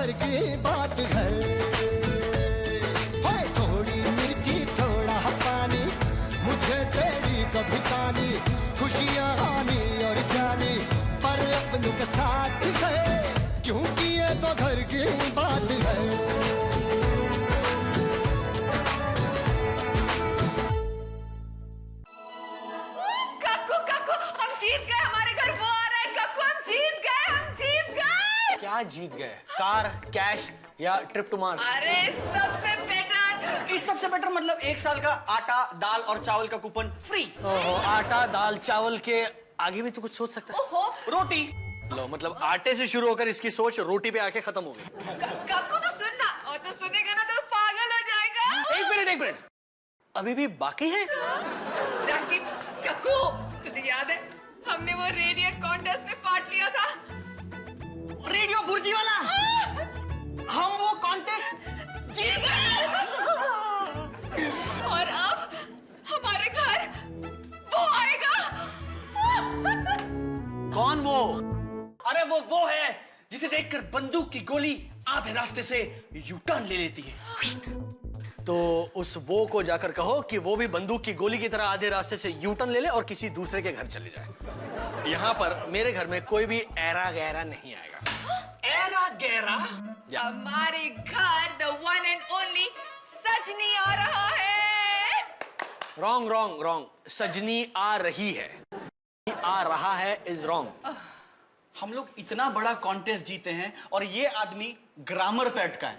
घर की बात है। थोड़ी मिर्ची थोड़ा पानी, मुझे तेरी कभी तानी, खुशियाँ आनी और जानी, पर अपनों के साथ है, क्योंकि ये तो घर की बात है। क्या जीत गए? कार, कैश या ट्रिप टू मार्स? अरे सबसे बेटर। इस सबसे बेटर मतलब 1 साल का आटा दाल और चावल का कूपन फ्री। ओहो, आटा दाल चावल के आगे भी तो कुछ सोच सकता है। ओहो, रोटी। लो, मतलब आटे से शुरू होकर इसकी सोच रोटी पे आके खत्म हो गई। कक्कू तो सुनना, और तो सुनेगा ना तो पागल हो जाएगा। एक मिनट, अभी भी बाकी है? राजदीप, कक्कू, तुझे याद है हमने वो रेडियो कॉन्टेस्ट में पार्ट लिया था? रेडियो बुर्जी वाला। हम वो कॉन्टेस्ट जीत गए। और अब हमारे घर वो आएगा। कौन वो? अरे वो है जिसे देखकर बंदूक की गोली आधे रास्ते से यू टर्न ले लेती है। तो उस वो को जाकर कहो कि वो भी बंदूक की गोली की तरह आधे रास्ते से यू टर्न ले ले और किसी दूसरे के घर चले जाए। यहाँ पर मेरे घर में कोई भी ऐरा गैरा नहीं आएगा। ऐरा गैरा? हमारे घर द वन एंड ओनली सजनी आ रहा है। रॉन्ग। सजनी आ रही है, आ रहा है इज रॉन्ग। हम लोग इतना बड़ा कॉन्टेस्ट जीते हैं और ये आदमी ग्रामर पे अटका है।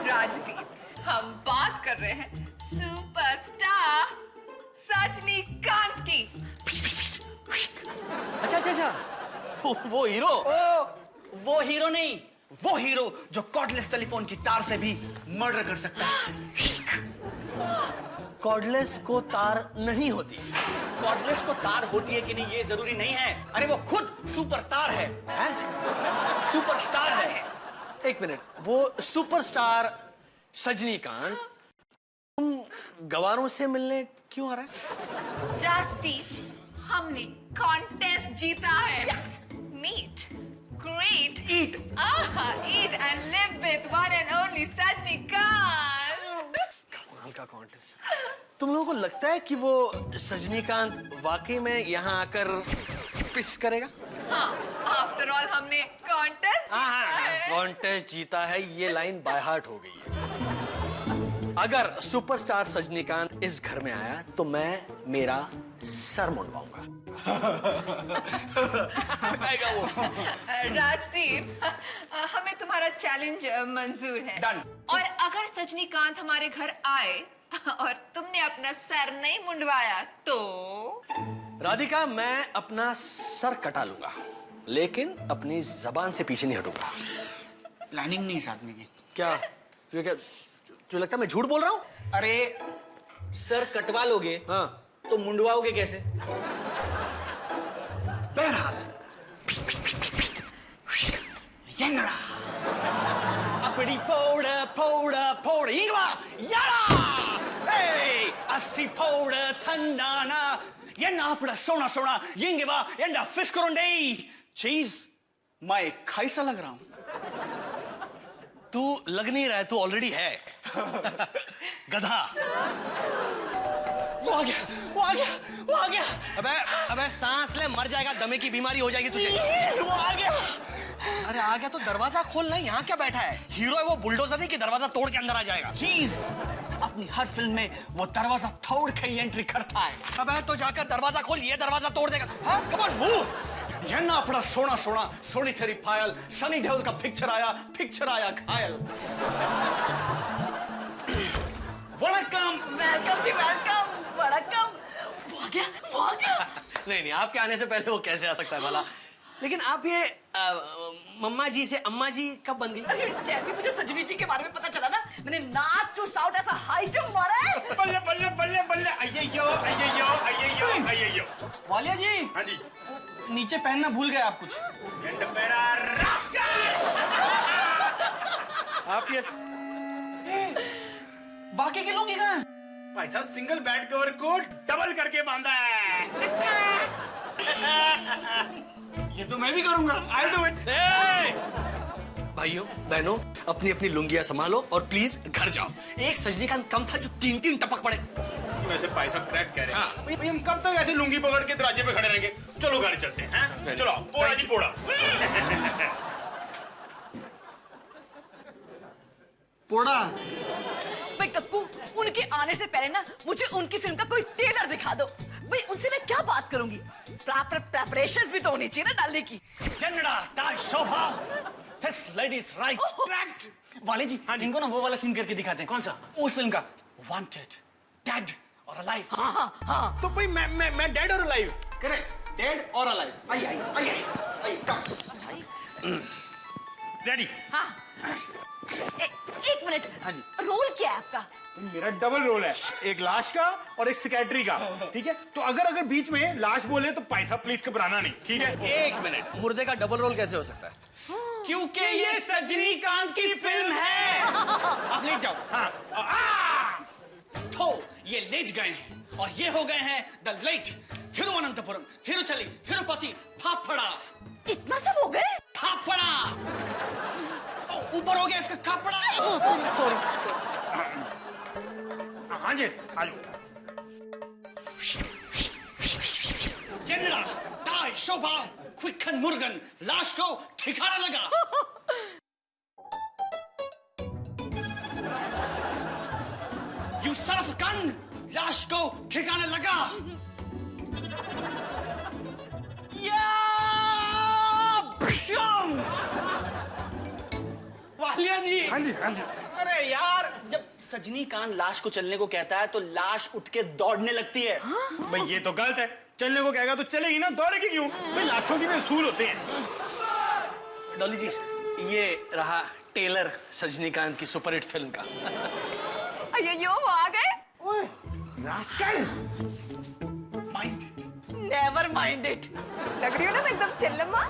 राजदीप, हम बात कर रहे हैं सुपरस्टार सजनीकांत की। अच्छा, वो हीरो। वो हीरो नहीं, वो हीरो जो कॉर्डलेस टेलीफोन की तार से भी मर्डर कर सकता है। कॉर्डलेस को तार नहीं होती। कॉर्डलेस को तार होती है कि नहीं ये जरूरी नहीं है। अरे वो खुद सुपर तार है, सुपरस्टार है। एक मिनट, वो सुपरस्टार सजनीकांत तुम गवारों से मिलने क्यों आ रहा है? राजदीप, हमने कॉन्टेस्ट जीता है। Meet, great, eat and live with one and only Sajnikant. कमाल का कॉन्टेस्ट। तुम लोगों को लगता है कि वो सजनीकांत वाकई में यहाँ आकर पिस करेगा? हाँ, आफ्टर ऑल हमने कॉन्टेस्ट जीता है। कॉन्टेस्ट जीता है, ये लाइन बाय हार्ट हो गई है। अगर सुपरस्टार सजनीकांत इस घर में आया तो मैं मेरा सर मुंडवाऊंगा। वो राजदीप, हमें तुम्हारा चैलेंज मंजूर है। Done. और अगर सजनीकांत हमारे घर आए और तुमने अपना सर नहीं मुंडवाया तो? राधिका, मैं अपना सर कटा लूंगा, लेकिन अपनी जबान से पीछे नहीं हटूंगा। प्लानिंग नहीं इस आदमी की। क्या जो लगता है मैं झूठ बोल रहा हूँ? अरे सर कटवा लोगे हाँ, तो मुंडवाओगे कैसे? बहरहाल अपनी पौड़ यारा अस्सी पौड़ थंदाना अपना सोना येंगेवा एंडा फिश करोंडे चीज मैं कैसा लग रहा हूं? तू लग नहीं रहा है, तू ऑलरेडी है। गधा। वो आ गया। अबे सांस ले, मर जाएगा, दमे की बीमारी हो जाएगी तुझे। वो आ गया। अरे आ गया तो दरवाजा खोल ना, यहाँ क्या बैठा है? हीरो है वो, बुलडोजर नहीं कि दरवाजा तोड़ के अंदर आ जाएगा। चीज अपनी हर फिल्म में वो दरवाजा तोड़ के ही एंट्री करता है। अबे तो जाकर दरवाजा खोल, ये दरवाजा तोड़ देगा। हाँ, कम ऑन मूव। अपना सोनी तेरी पायल, सनी देओल का पिक्चर आया घायल। वेलकम जी, वेलकम। वो आ गया। नहीं, आपके आने से पहले वो कैसे आ सकता है भला? लेकिन आप ये मम्मा जी से अम्मा जी कब बन गई? जैसे मुझे सजनी जी के बारे में पता चला ना, मैंने नॉर्थ टू साउथ ऐसा हाई जंप मारा है। बल्ले अय्यो। वालिया जी। हाँ जी। नीचे पहनना भूल गए आप कुछ। आप ये बाकी के लोग कहाँ हैं? भाई साहब सिंगल बेड कवर को डबल करके बांधा है। ये तो मैं भी करूंगा। I'll do it. भाइयों बहनों, अपनी अपनी लुंगियां संभालो और प्लीज घर जाओ। एक सजनीकांत कम था जो 3-3 टपक पड़े। वैसे भाई साहब करेक्ट कह रहे हैं। हाँ। भाई हम कब तक ऐसे लुंगी पकड़ के दरवाजे पे खड़े रहेंगे? चलो गाड़ी चलते हैं। चलो पोड़ा जी पोड़ा। पोड़ा। भाई कक्कू, उनके आने से पहले ना मुझे उनकी फिल्म का कोई ट्रेलर दिखा दो। भाई उनसे मैं क्या बात करूंगी? प्रॉपर प्रेपरेशंस भी तो होनी चाहिए ना डालने की। Kannada tie Shobha, this lady is right. Correct. वाले जी, हाँ इनको ना वो वाला सीन करके दिखाते हैं। कौन सा? उस फिल्म का, वांटेड, डेड और अलाइव। हाँ। तो भाई मैं डेड और अलाइव। करेक्ट, डेड और अलाइव। आइए कम। रेडी? हाँ। एक मिनट। हाँ जी। रोल क्या है आपका? मेरा डबल रोल है, एक लाश का और एक सेक्रेटरी का। ठीक है, तो अगर बीच में लाश बोले तो पैसा प्लीज घबराना नहीं। ठीक है? एक मिनट, मुर्दे का डबल रोल कैसे हो सकता है? क्योंकि ये सजनीकांत की फिल्म है। आप लेट जाओ। हाँ। तो ये लेट गए हैं और ये हो गए हैं द लेट थिरुवनंतपुरम, तिरुचली, तिरुपति, फाफड़ा। इतना सब हो गए? फाफड़ा ऊपर हो गया इसका कपड़ा। हाँ जी, आ जाओ। कन्नड़ा टाई शोभा, क्विकन मुर्गन, लाश को ठिकाना लगा। You son of a gun, लाश को ठिकाना लगा। वालिया जी। हाँ जी, हाँ जी। अरे यार, जब सजनीकांत लाश को चलने को कहता है तो लाश उठ के दौड़ने लगती है। भाई ये तो गलत है। चलने को कहेगा तो चलेगी ना, दौड़ेगी क्यों? भाई लाशों की भी उसूल होते हैं। डॉली जी, ये रहा टेलर सजनीकांत की सुपरहिट फिल्म का। अयो वो आ गए। Never mind it. लग रही हो ना मैं एकदम चिल्लम्मा।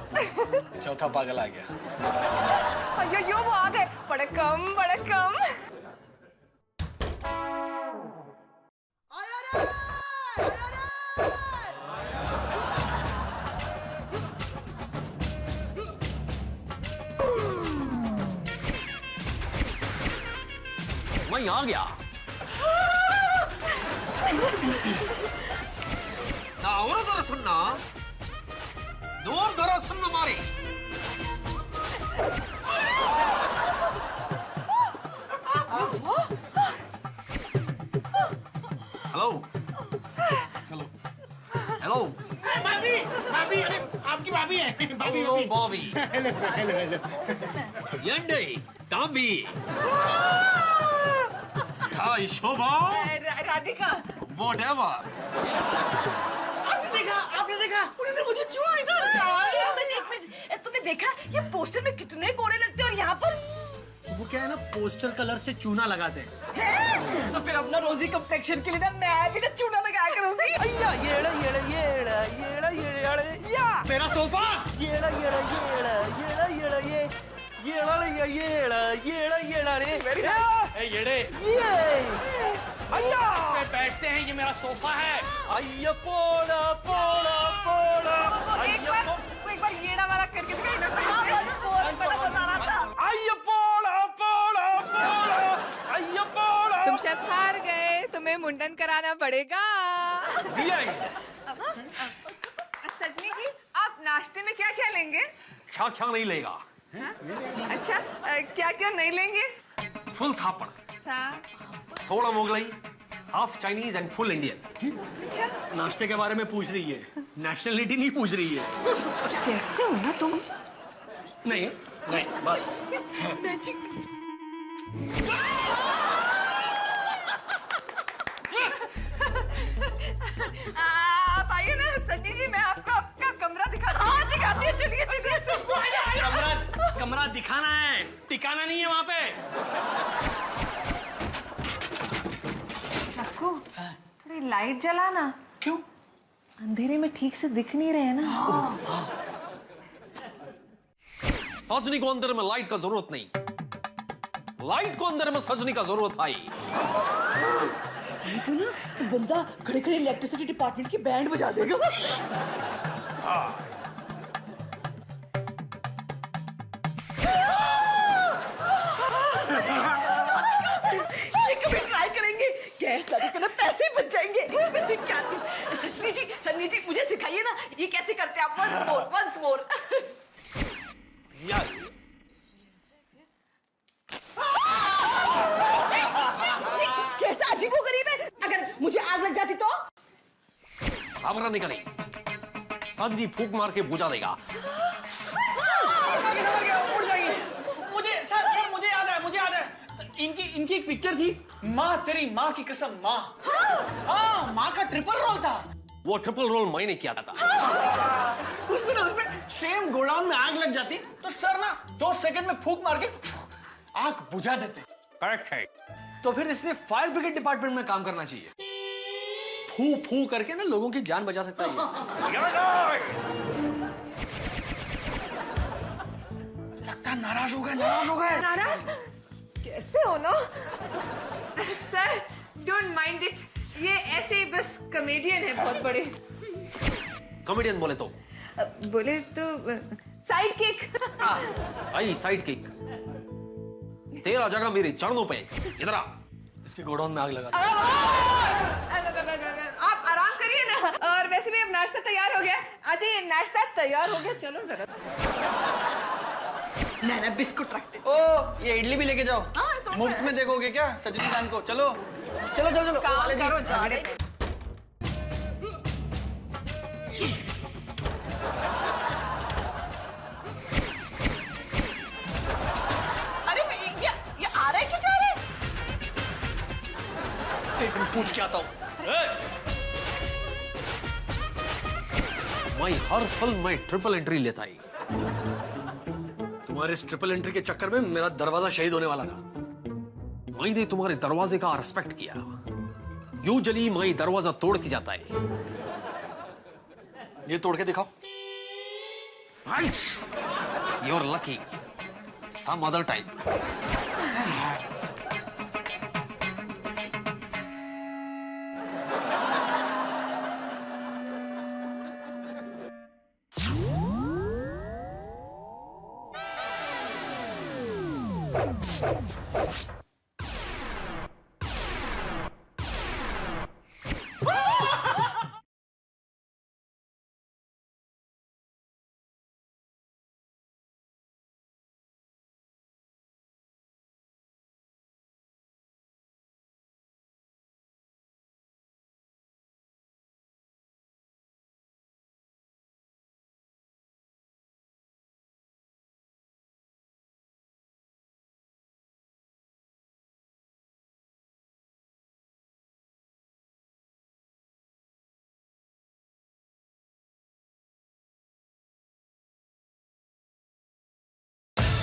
चौथा पागल आ गया। अयो वो आ गए। बड़कम बड़कम। मैं आ गया। और जरा सुनना, दूर जरा सुनना मारी। Hello hello hello. भाभी, भाभी, अरे आपकी भाभी है। भाभी, hello Bobby. Hello, hello, hello. यंडे तांबी। हाय शोभा। राधिका। Whatever. आपने देखा? उन्होंने मुझे छुआ इधर। एक मिनट, तुमने देखा ये पोस्टर में कितने गोरे लगते हैं और यहाँ पर? वो क्या है ना, पोस्टर कलर से चूना लगाते हैं। तो फिर अपना रोजी कम्प्लेक्शन के लिए ना मैं भी ना चूना लगाया करूंगी। अय्या येड़ा येड़ा येड़ा येड़ा येड़ा या मेरा सोफा। येड़ा येड़ा येड़ा येड़ा येड़ा ये येड़ा येड़ा येड़ा येड़ा रे ए येड़े, ये अय्या पे बैठते हैं, ये मेरा सोफा है। अय्या पोड़ा पोड़ा पोड़ा वो एक बार येड़ा वाला करके दिखाई ना। बता रहा था। अय्या पोड़ा पोड़ा पोड़ा अय्या पोड़ा। तुम शर्त हार गए, तुम्हें मुंडन कराना पड़ेगा। दिया सजनी जी, आप नाश्ते में क्या क्या लेंगे? क्या क्या नहीं लेगा? हाँ? अच्छा, क्या क्या नहीं लेंगे? फुल थापड़, थोड़ा Mughlai, half Chinese and full Indian. अच्छा, नाश्ते के बारे में पूछ रही है, नेशनलिटी नहीं पूछ रही है। कैसे हो ना तुम? नहीं नहीं, बस आप आइए ना सन्नी जी, मैं आपको आपका कमरा दिखाती हूँ। चलिए कमरा दिखाना है, टिकाना नहीं है वहाँ पे। आपको थोड़ी लाइट जलाना। क्यों? अंधेरे में ठीक से दिख नहीं रहे ना। सजनी को अंदर में लाइट का जरूरत नहीं, लाइट को अंदर में सजनी का जरूरत आई। ये तो ना बंदा खड़े खड़े इलेक्ट्रिसिटी डिपार्टमेंट की बैंड बजा देगा। सन्नी जी मुझे सिखाइए ना, ये कैसे करते हैं आप? once more. कैसा अजीबोगरीब है, अगर मुझे आग लग जाती तो? घबरा निकली, सजनी फूंक मार के बुझा देगा। मुझे याद है इनकी एक पिक्चर थी, माँ तेरी माँ की कसम माँ। हाँ, माँ का ट्रिपल रोल था। वो ट्रिपल रोल मैंने किया था। उसमें सेम गोडाउन में आग लग जाती तो सर ना 2 सेकंड में फूंक मार के आग बुझा देते। करेक्ट है। तो फिर इसने फायर ब्रिगेड डिपार्टमेंट में काम करना चाहिए। फू फू करके ना लोगों की जान बचा सकता है। लगता नाराज हो गए। नाराज कैसे हो ना? सर डोंट माइंड इट, ये ऐसे ही बस कॉमेडियन है बहुत बड़े। कॉमेडियन बोले तो साइड किक। आई साइड किक। तेरा जगह मेरे चरणों पे, इधर आ। इसके गोडाउन में आग लगा। आप आराम करिए ना। और वैसे भी अब नाश्ता तैयार हो गया। अच्छा ये नाश्ता तैयार हो गया, चलो जरा। ना बिस्कुट रखते। ओ ये इडली भी लेके जाओ। हाँ, तो मुफ्त में देखोगे क्या सजनीकांत को? चलो। काम करो झाड़े पे। अरे ये आ रहा है कि जा रहा है? एक मिनट पूछ के आता हूँ। मैं हर फिल्म में ट्रिपल एंट्री लेता ही। तुम्हारे इस ट्रिपल एंट्री के चक्कर में मेरा दरवाजा शहीद होने वाला था। मैंने तुम्हारे दरवाजे का रिस्पेक्ट किया। यूजुअली मैं दरवाजा तोड़ के जाता है। ये तोड़ के दिखाओ। You're lucky. Some other time.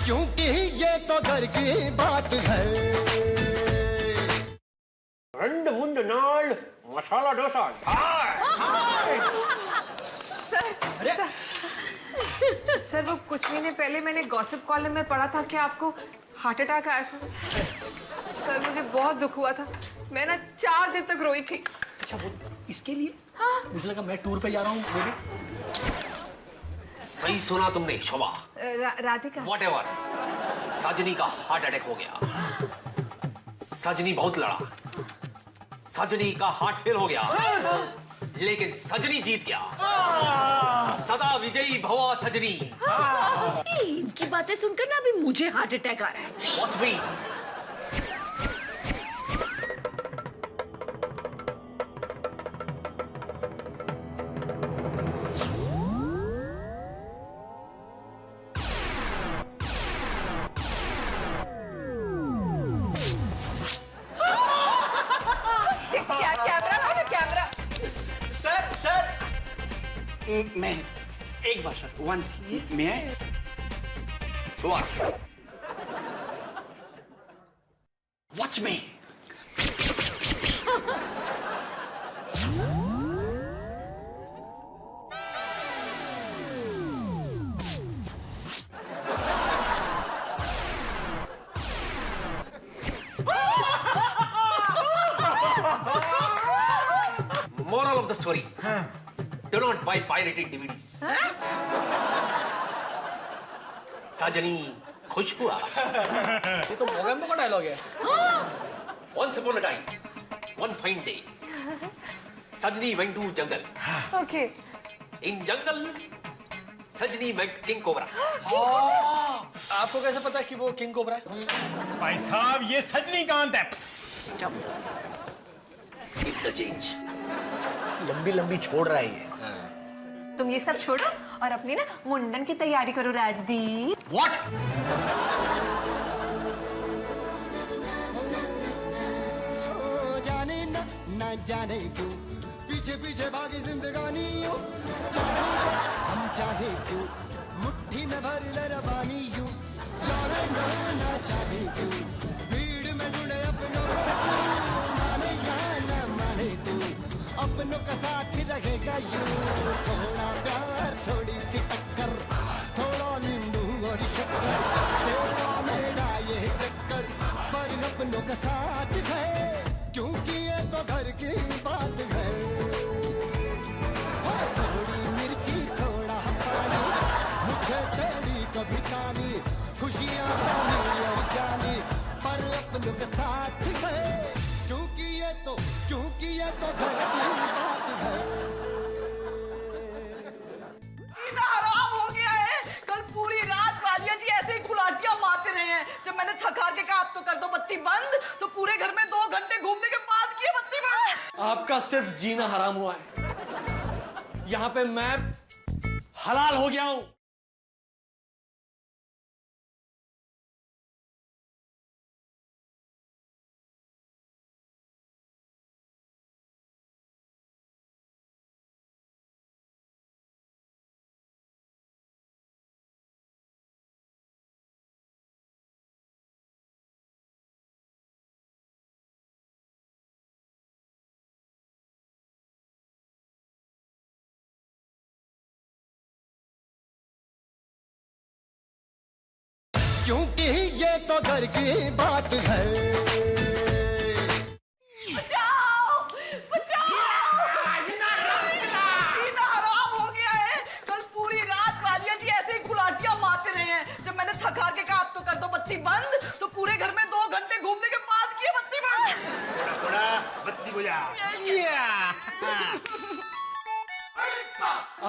क्योंकि ये तो घर की बात है। रंड मुंड नाल मसाला डोसा। सर वो कुछ महीने पहले मैंने गॉसिप कॉलम में पढ़ा था कि आपको हार्ट अटैक आया था। सर मुझे बहुत दुख हुआ था, मैं ना 4 दिन तक रोई थी। अच्छा वो इसके लिए? हाँ। मुझे लगा मैं टूर पे जा रहा हूँ। सही सुना तुमने शोभा। राधिका। Whatever. सजनी का हार्ट अटैक हो गया। सजनी बहुत लड़ा, सजनी का हार्ट फेल हो गया, लेकिन सजनी जीत गया। सदा विजयी भवा सजनी। इनकी बातें सुनकर ना अभी मुझे हार्ट अटैक आ रहा है। Watch me. मैं एक बार सर, वंस मैं आए। Watch me. Moral of the story. Do not buy pirated DVDs. सजनी खुश हुआ। ये तो मोगैम्बो का डायलॉग है। Once upon a time, one fine day, Sajni went to jungle. Okay. In jungle, Sajni met King Cobra. आपको कैसे पता कि वो किंग कोबरा है? भाई साहब ये सजनीकांत है। Keep the change. लंबी लंबी छोड़ रहा है ये। तुम ये सब छोड़ो और अपनी ना मुंडन की तैयारी करो राजदीप। What? जाने ना जाने क्यों पीछे पीछे भागी जिंदगानी यूं जाने हम चाहे क्यों मुट्ठी में भर ले रवानी यूं जाने ना जाने क्यों भीड़ में ढूंढे अपनों को माने या न माने तू अपनों का साथ रहेगा यूं थोड़ा प्यार थोड़ी सी टक्कर थोड़ा नींबू और शक्कर तेरा मेरा ये चक्कर पर अपनों का साथ है क्योंकि ये तो घर की बात है थोड़ी मिर्ची थोड़ा पानी मुझे तेरी कभी कहानी खुशियाँ आनी और जानी पर अपनों के साथ है क्योंकि ये तो घर की बात है इतना आराम हो गया है। कल पूरी रात वालिया जी ऐसे ही गुलाटियां मारते रहे हैं। जब मैंने थका के कहा आप तो कर दो बत्ती बंद तो पूरे घर में 2 घंटे घूमने के बाद किए बत्ती बंद। आपका सिर्फ जीना हराम हुआ है। यहाँ पे मैं हलाल हो गया हूँ। क्योंकि ये तो घर की बात है बचाओ बचाओ जीना हराम हो गया है। कल पूरी रात वालिया जी ऐसे ही गुलाटियां मारते रहे हैं। जब मैंने थका के कहा आप तो कर दो बत्ती बंद तो पूरे घर में 2 घंटे घूमने के बाद किए बत्ती बंद। थोड़ा बत्ती बुझा।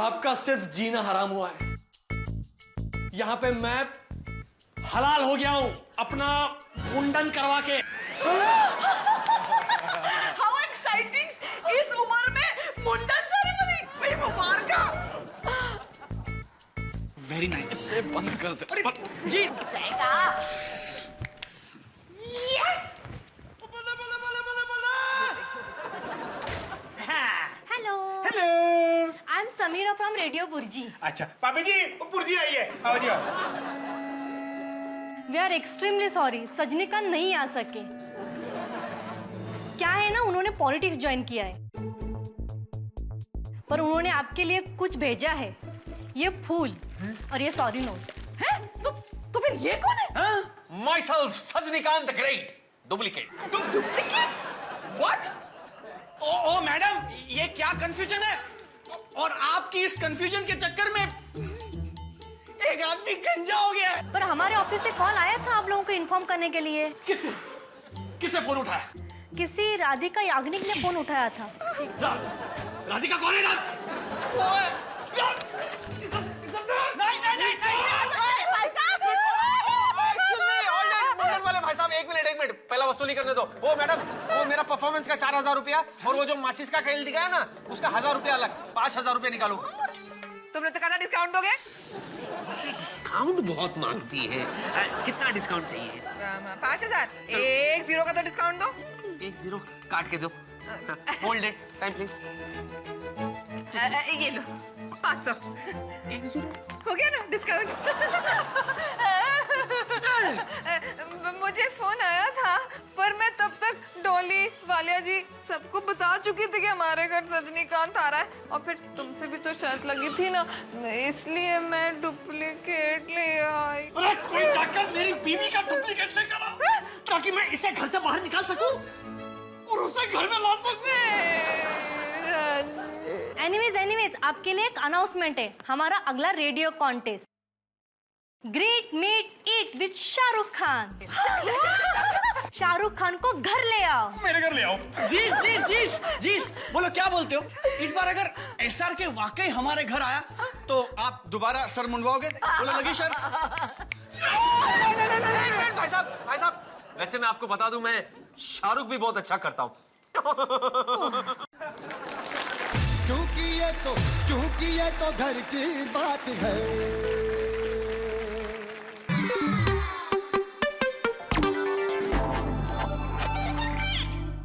आपका सिर्फ जीना हराम हुआ है। यहाँ पे मैं हलाल हो गया हूँ अपना मुंडन करवा के। How exciting! इस उम्र में मुंडन सेरेमनी भाई मुबारक। Very nice. इसे बंद कर दे। अरे जी जाएगा। Hello hello. I am Sameera from radio Burji. अच्छा पापी जी वो पुरजी आई है। आओ जी आओ। वी आर एक्सट्रीमली सॉरी सजनीकांत नहीं आ सके। क्या है ना उन्होंने पॉलिटिक्स ज्वाइन किया है पर उन्होंने आपके लिए कुछ भेजा है। ये फूल और ये सॉरी नोट हैं? तो फिर ये कौन है? Myself, Sajnikant the Great. Duplicate. Duplicate? What? ओ मैडम ये क्या कंफ्यूजन है और आपकी इस कंफ्यूजन के चक्कर में एक आदमी गंजा हो गया है। पर हमारे ऑफिस से कॉल आया था आप लोगों को इन्फॉर्म करने के लिए। किसने फोन उठाया? किसी राधिका याग्निक ने फोन उठाया था। राधिका कौन है? नहीं भाई साहब एक मिनट पहला वसूली करने दो। वो मैडम वो मेरा परफॉर्मेंस का 4000 रुपया और वो जो माचिस का खेल दिखाया ना उसका 1000 रुपया अलग 5000 रुपया निकालो। तुमने तो कहा डिस्काउंट दोगे? डिस्काउंट बहुत मांगती है। कितना डिस्काउंट चाहिए? 5000। 1 0 का तो डिस्काउंट दो। 1 0 काट के दो। Hold it time please. ये लो 500। 1 0 हो गया ना डिस्काउंट। मुझे फोन आया था पर मैं तब तक डॉली वालिया जी सबको बता चुकी थी कि हमारे घर सजनीकांत आ रहा है और फिर तुमसे भी तो शर्त लगी थी ना इसलिए मैं डुप्लीकेट ले आई। अरे कोई जाकर मेरी बीवी का डुप्लीकेट लेकर आ ताकि मैं इसे घर से बाहर निकाल सकूं और उसे घर में ला सकूं। एनीवेज आपके लिए एक अनाउंसमेंट है। हमारा अगला radio contest great meet eat with Shahrukh Khan. Shahrukh Khan को घर ले आओ। मेरे घर ले आओ। जीस जीस जीस जीस, बोलो क्या बोलते हो? इस बार अगर एसआर के वाकई हमारे घर आया तो आप दोबारा सर मुंडवाओगे? बोलो लगी सर? भाई साहब, वैसे मैं आपको बता दूं, मैं शाहरुख भी बहुत अच्छा करता हूँ। क्योंकि ये तो घर की बात है।